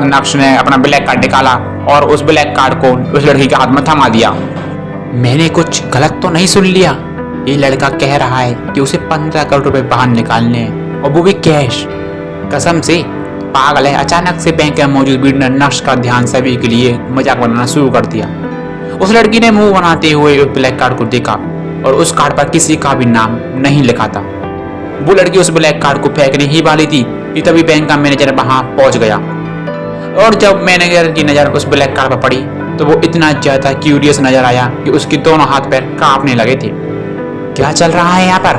नक्श ने अपना ब्लैक कार्ड निकाला और उस ब्लैक कार्ड को उस लड़की के हाथ में थमा दिया। मैंने कुछ गलत तो नहीं सुन लिया? ये लड़का कह रहा है कि उसे 15 करोड़ रुपए बाहर निकालने हैं और वो भी कैश। कसम से पागल है। अचानक से बैंक में मौजूद भीड़ ने नक्श का ध्यान सभी के लिए मजाक बनाना शुरू कर दिया। उस लड़की ने मुंह बनाते हुए उस ब्लैक कार्ड को देखा और उस कार्ड पर किसी का भी नाम नहीं लिखा था। वो लड़की उस ब्लैक कार्ड को फेंकने ही वाली थी कि तभी बैंक का मैनेजर वहां पहुंच गया। और जब मैनेजर की नजर उस ब्लैक कार्ड पर पड़ी तो वो इतना ज्यादा क्यूरियस नजर आया कि उसके दोनों हाथ पैर कांपने लगे थे। क्या चल रहा है यहाँ पर?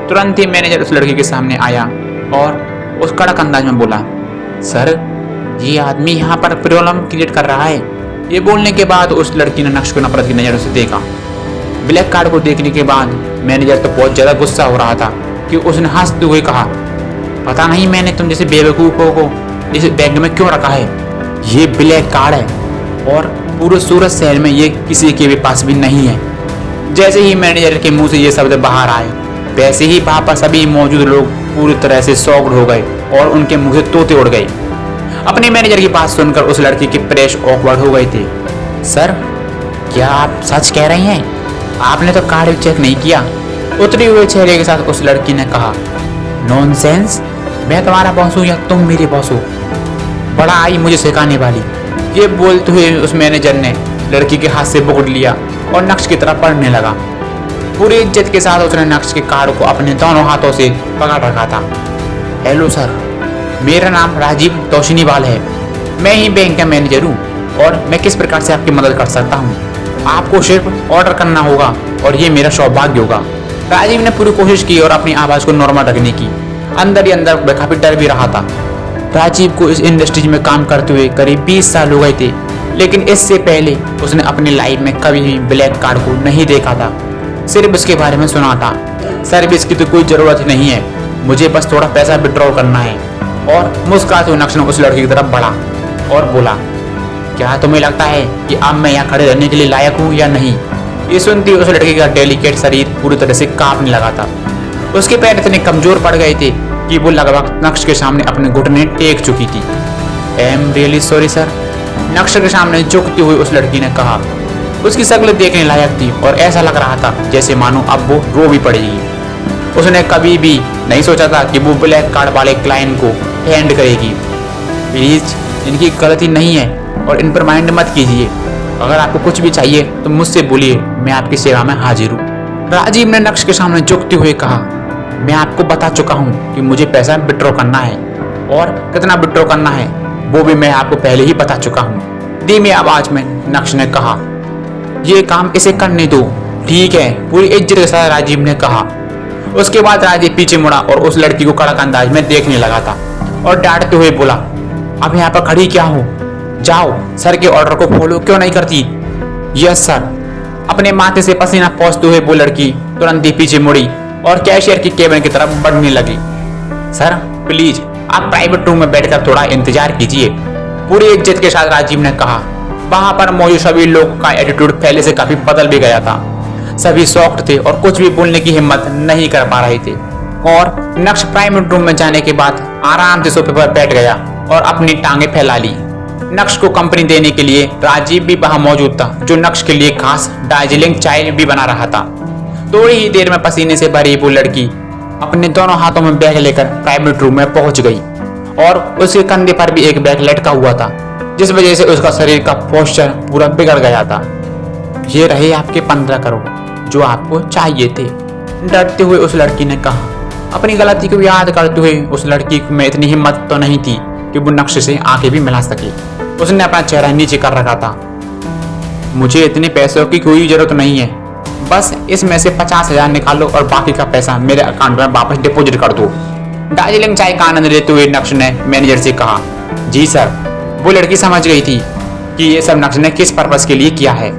तुरंत ही मैनेजर उस लड़की के सामने आया और उस कड़क अंदाज में बोला, सर ये आदमी यहाँ पर प्रॉब्लम क्रिएट कर रहा है। ये बोलने के बाद उस लड़की ने नक्श को नफरत की नजरों से देखा। ब्लैक कार्ड को देखने के बाद मैनेजर तो बहुत ज्यादा गुस्सा हो रहा था कि उसने हंसते हुए कहा, पता नहीं मैंने तुम जैसे बेवकूफों को इस बैंक में क्यों रखा है। ये ब्लैक कार्ड है और पूरे सूरत शहर में ये किसी के भी पास भी नहीं है। जैसे ही मैनेजर के मुंह से ये शब्द बाहर आए वैसे ही वहां पर सभी मौजूद लोग पूरी तरह से शॉक्ड हो गए और उनके मुंह से तोते उड़ गए। अपने मैनेजर की बात सुनकर उस लड़की के प्रेस ऑकवर्ड हो गए थे। सर क्या आप सच कह रहे हैं? आपने तो कार्ड चेक नहीं किया। उतरे हुए चेहरे के साथ उस लड़की ने कहा, नॉनसेंस, मैं तुम्हारा बॉस हूँ या तुम मेरे बॉस हो? बड़ा आई मुझे सिखाने वाली। ये बोलते हुए उस मैनेजर ने लड़की के हाथ से पकड़ लिया और नक्श की तरफ पढ़ने लगा। पूरी इज्जत के साथ उसने नक्श के कार्ड को अपने दोनों हाथों से पकड़ रखा था। हेलो सर, मेरा नाम राजीव तोशिनीवाल है। मैं ही बैंक का मैनेजर हूँ और मैं किस प्रकार से आपकी मदद कर सकता हूँ? आपको सिर्फ ऑर्डर करना होगा और ये मेरा सौभाग्य होगा। राजीव ने पूरी कोशिश की और अपनी आवाज को नॉर्मल रखने की। अंदर ही अंदर वह काफी डर भी रहा था। राजीव को इस इंडस्ट्री में काम करते हुए करीब 20 साल हो गए थे, लेकिन इससे पहले उसने अपनी लाइफ में कभी भी ब्लैक कार्ड को नहीं देखा था, सिर्फ उसके बारे में सुना था। सर इसकी तो कोई जरूरत नहीं है, मुझे बस थोड़ा पैसा विड्रॉ करना है। और मुस्कुराते हुए नक्श ने उस लड़की की तरफ बढ़ा और बोला, क्या तुम्हें लगता है कि अब मैं यहाँ खड़े रहने के लिए लायक हूँ या नहीं? ये सुनती उस लड़की का डेलिकेट शरीर पूरी तरह से कांपने लगा था। उसके पैर इतने कमजोर पड़ गए थे कि वो लगभग नक्श के सामने अपने घुटने टेक चुकी थी। I am really sorry sir, नक्श के सामने झुकती हुई उस लड़की ने कहा। उसकी शक्ल देखने लायक थी और ऐसा लग रहा था जैसे मानो अब वो रो भी पड़ेगी। उसने कभी भी नहीं सोचा था कि वो ब्लैक कार्ड वाले क्लाइंट को हैंड करेगी। प्लीज इनकी गलती नहीं है और इन पर माइंड मत कीजिए। अगर आपको कुछ भी चाहिए तो मुझसे बोलिए, मैं आपकी सेवा में हाजिर हूँ। राजीव ने नक्श के सामने झुकते हुए कहा, मैं आपको बता चुका हूँ कि मुझे पैसा विड्रॉ करना है और कितना विड्रॉ करना है वो भी मैं आपको पहले ही बता चुका हूँ। धीमी आवाज में नक्श ने कहा, ये काम इसे करने दो, ठीक है? पूरी इज्जत के साथ राजीव ने कहा। उसके बाद राजीव पीछे मुड़ा और उस लड़की को कड़क अंदाज में देखने लगा था और डांटते हुए बोला, अब यहाँ पर खड़ी क्या हो? जाओ, सर के ऑर्डर को फॉलो क्यों नहीं करती? Yes sir. अपने माथे से पसीना पोंछते हुए वो लड़की तुरंत ही पीछे मुड़ी और कैशियर की केबिन की तरफ बढ़ने लगी। सर प्लीज आप प्राइवेट रूम में बैठकर थोड़ा इंतजार कीजिए, पूरी इज्जत के साथ राजीव ने कहा। वहां पर मौजूद सभी लोगों का एटीट्यूड पहले से काफी बदल भी गया था। सभी शॉक्ड थे और कुछ भी बोलने की हिम्मत नहीं कर पा रहे थे। और नक्श प्राइवेट रूम में जाने के बाद आराम से सोफे पर बैठ गया और अपनी टांगे फैला ली। नक्श को कंपनी देने के लिए राजीव भी वहां मौजूद था, जो नक्श के लिए खास दार्जिलिंग चाय भी बना रहा था। थोड़ी ही देर में पसीने से भरी वो लड़की अपने दोनों हाथों में बैग लेकर प्राइवेट रूम में पहुंच गई और उसके कंधे पर भी एक बैग लटका हुआ था, जिस वजह से उसका शरीर का पोस्चर पूरा बिगड़ गया था। ये रहे आपके 15 करोड़ जो आपको चाहिए थे, डरते हुए उस लड़की ने कहा। अपनी गलती को याद करते हुए उस लड़की में इतनी हिम्मत तो नहीं थी कि वो नक्श से आंखें भी मिला सके। उसने अपना चेहरा नीचे कर रखा था। मुझे इतने पैसों की कोई जरूरत नहीं है, बस इसमें से 50,000 निकालो और बाकी का पैसा मेरे अकाउंट में वापस डिपॉजिट कर दो। दार्जिलिंग चाय का आनंद लेते हुए नक्श ने मैनेजर से कहा, जी सर। वो लड़की समझ गई थी कि ये सब नक्श ने किस पर्पस के लिए किया है।